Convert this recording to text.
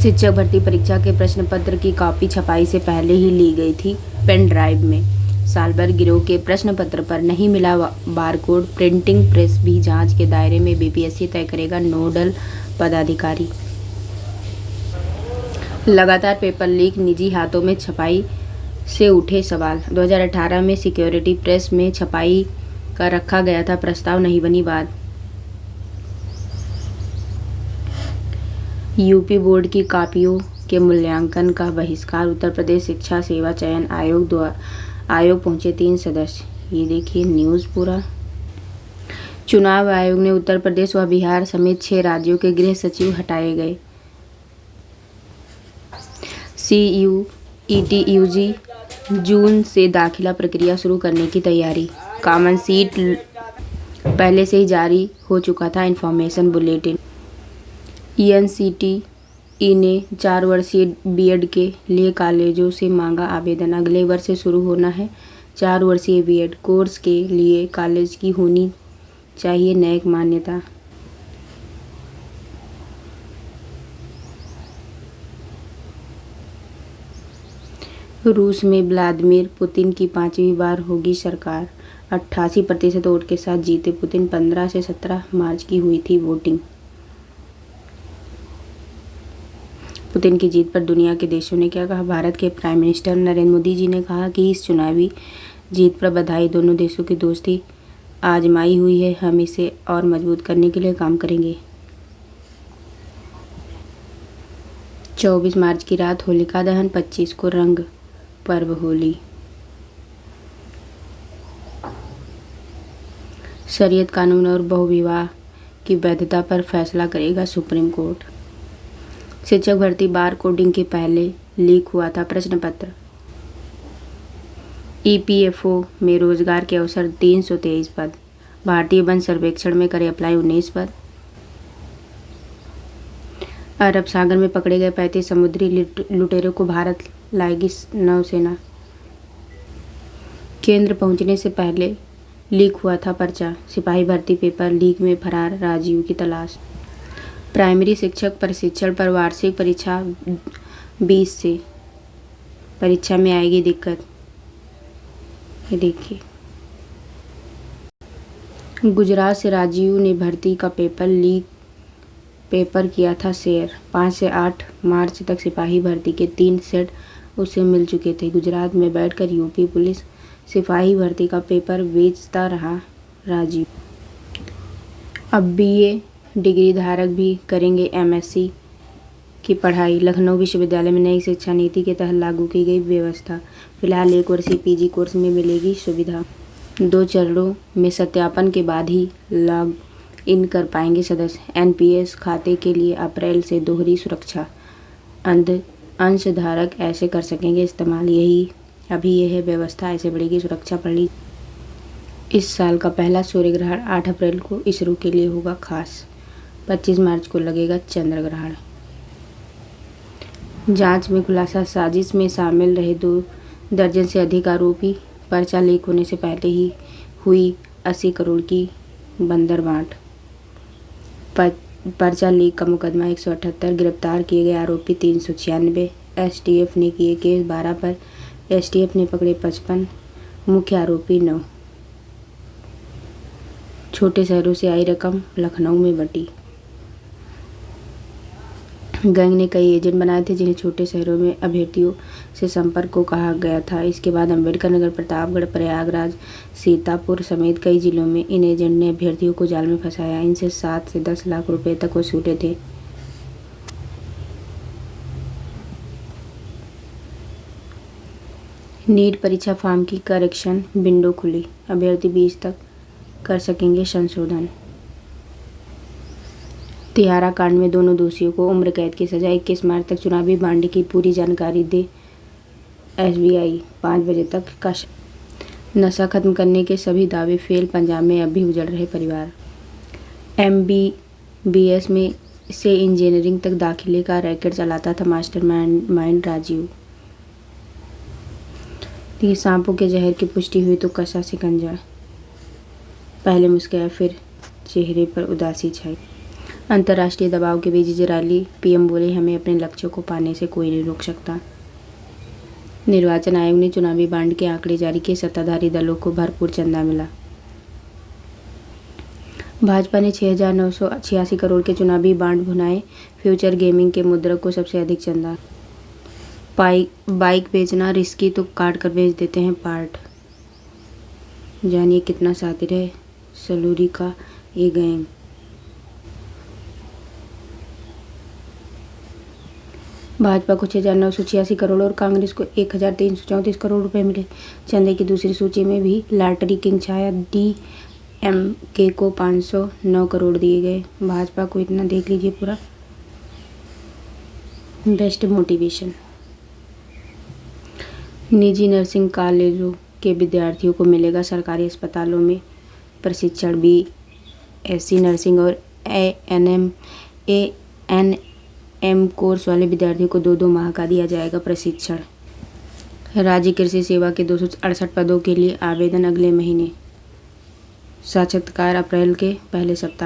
शिक्षक भर्ती परीक्षा के प्रश्न पत्र की कॉपी छपाई से पहले ही ली गई थी पेन ड्राइव में। साल भर गिरोह के प्रश्न पत्र पर नहीं मिला बारकोड। प्रिंटिंग प्रेस भी जांच के दायरे में, बीपीएससी तय करेगा नोडल पदाधिकारी। लगातार पेपर लीक, निजी हाथों में छपाई से उठे सवाल। 2018 में सिक्योरिटी प्रेस में छपाई का रखा गया था प्रस्ताव, नहीं बनी बात। यूपी बोर्ड की कॉपियों के मूल्यांकन का बहिष्कार। उत्तर प्रदेश शिक्षा सेवा चयन आयोग पहुंचे 3 सदस्य। ये देखिए न्यूज़ पूरा। चुनाव आयोग ने उत्तर प्रदेश व बिहार समेत 6 राज्यों के गृह सचिव हटाए गए। CUET UG जून से दाखिला प्रक्रिया शुरू करने की तैयारी। कॉमन सीट पहले से ही जारी हो चुका था इन्फॉर्मेशन बुलेटिन। ENCTE ने 4 वर्षीय बीएड के लिए कॉलेजों से मांगा आवेदन। अगले वर्ष से शुरू होना है 4 वर्षीय बीएड कोर्स के लिए कॉलेज की होनी चाहिए नैक मान्यता। रूस में व्लादिमीर पुतिन की 5वीं बार होगी सरकार। 88% वोट के साथ जीते पुतिन। 15 से 17 मार्च की हुई थी वोटिंग। पुतिन की जीत पर दुनिया के देशों ने क्या कहा? भारत के प्राइम मिनिस्टर नरेंद्र मोदी जी ने कहा कि इस चुनावी जीत पर बधाई। दोनों देशों की दोस्ती आजमाई हुई है, हम इसे और मजबूत करने के लिए काम करेंगे। 24 मार्च की रात होलिका दहन, 25 को रंग पर्व होली। शरीयत कानून और बहुविवाह की वैधता पर फैसला करेगा सुप्रीम कोर्ट। शिक्षक भर्ती बार कोडिंग के पहले लीक हुआ था प्रश्न पत्र। EPFO में रोजगार के अवसर 323 पद। भारतीय वन सर्वेक्षण में करे अप्लाई 19 पद। अरब सागर में पकड़े गए 35 समुद्री लुटेरों को भारत लाएगी नौसेना। केंद्र पहुंचने से पहले लीक हुआ था पर्चा। सिपाही भर्ती पेपर लीक में फरार राजीव की तलाश। प्राइमरी शिक्षक प्रशिक्षण पर वार्षिक परीक्षा 20 से। परीक्षा में आएगी दिक्कत। ये देखिए, गुजरात से राजीव ने भर्ती का पेपर किया था शेयर। 5 से 8 मार्च तक सिपाही भर्ती के 3 सेट उसे मिल चुके थे। गुजरात में बैठकर यूपी पुलिस सिपाही भर्ती का पेपर बेचता रहा राजीव। अब BA डिग्री धारक भी करेंगे MSc की पढ़ाई। लखनऊ विश्वविद्यालय में नई शिक्षा नीति के तहत लागू की गई व्यवस्था। फिलहाल 1 वर्षीय PG कोर्स में मिलेगी सुविधा। 2 चरणों में सत्यापन के बाद ही लॉग इन कर पाएंगे सदस्य। NPS खाते के लिए अप्रैल से दोहरी सुरक्षा। अंशधारक ऐसे कर सकेंगे इस्तेमाल। यह है व्यवस्था, ऐसे बढ़ेगी सुरक्षा। पढ़ इस साल का पहला सूर्य ग्रहण 8 अप्रैल को इसरो के लिए होगा खास। 25 मार्च को लगेगा चंद्र ग्रहण। जांच में खुलासा, साजिश में शामिल रहे 2 दर्जन से अधिक आरोपी। पर्चा लीक होने से पहले ही हुई 80 करोड़ की बंदरबांट। पर्चा लीक का मुकदमा 178। गिरफ्तार किए गए आरोपी 396। STF ने किए केस 12 पर। STF ने पकड़े 55। मुख्य आरोपी 9। छोटे शहरों से आई रकम लखनऊ में बटी। गैंग ने कई एजेंट बनाए थे जिन्हें छोटे शहरों में अभ्यर्थियों से संपर्क को कहा गया था। इसके बाद अम्बेडकर नगर, प्रतापगढ़, प्रयागराज, सीतापुर समेत कई जिलों में इन एजेंट ने अभ्यर्थियों को जाल में फंसाया। इनसे 7 से 10 लाख रुपए तक वसूले थे। नीट परीक्षा फॉर्म की करेक्शन विंडो खुली। अभ्यर्थी 20 तक कर सकेंगे संशोधन। तिहारा कांड में दोनों दोषियों को उम्र कैद की सजा। 21 मार्च तक चुनावी बांड की पूरी जानकारी दे SBI। 5 बजे तक का नशा खत्म करने के सभी दावे फेल। पंजाब में अब भी उजड़ रहे परिवार। MBBS में से इंजीनियरिंग तक दाखिले का रैकेट चलाता था मास्टरमाइंड राजीव। ये सांपों के जहर की पुष्टि हुई तो कसा शिकंजा। पहले मुस्कुराया फिर चेहरे पर उदासी छाई। अंतर्राष्ट्रीय दबाव के बीच इजरायली पीएम बोले, हमें अपने लक्ष्यों को पाने से कोई नहीं रोक सकता। निर्वाचन आयोग ने चुनावी बांड के आंकड़े जारी किए, सत्ताधारी दलों को भरपूर चंदा मिला। भाजपा ने 6,986 करोड़ के चुनावी बांड भुनाए, फ्यूचर गेमिंग के मुद्रक को सबसे अधिक चंदा। बाइक बेचना रिस्की तो काट कर बेच देते हैं पार्ट। जानिए कितना शातिर है सलूरी का ये गैंग। भाजपा को 6,986 करोड़ और कांग्रेस को 1,334 करोड़ रुपए मिले। चंदे की दूसरी सूची में भी लॉटरी किंग छाया, डीएमके को 509 करोड़ दिए गए। भाजपा को इतना देख लीजिए पूरा। Best motivation. निजी नर्सिंग कॉलेजों के विद्यार्थियों को मिलेगा सरकारी अस्पतालों में प्रशिक्षण। बीएससी नर्सिंग और एएनएम कोर्स वाले विद्यार्थियों को 2-2 माह का दिया जाएगा प्रशिक्षण। राज्य कृषि सेवा के 268 पदों के लिए आवेदन अगले महीने। साक्षात्कार अप्रैल के पहले सप्ताह।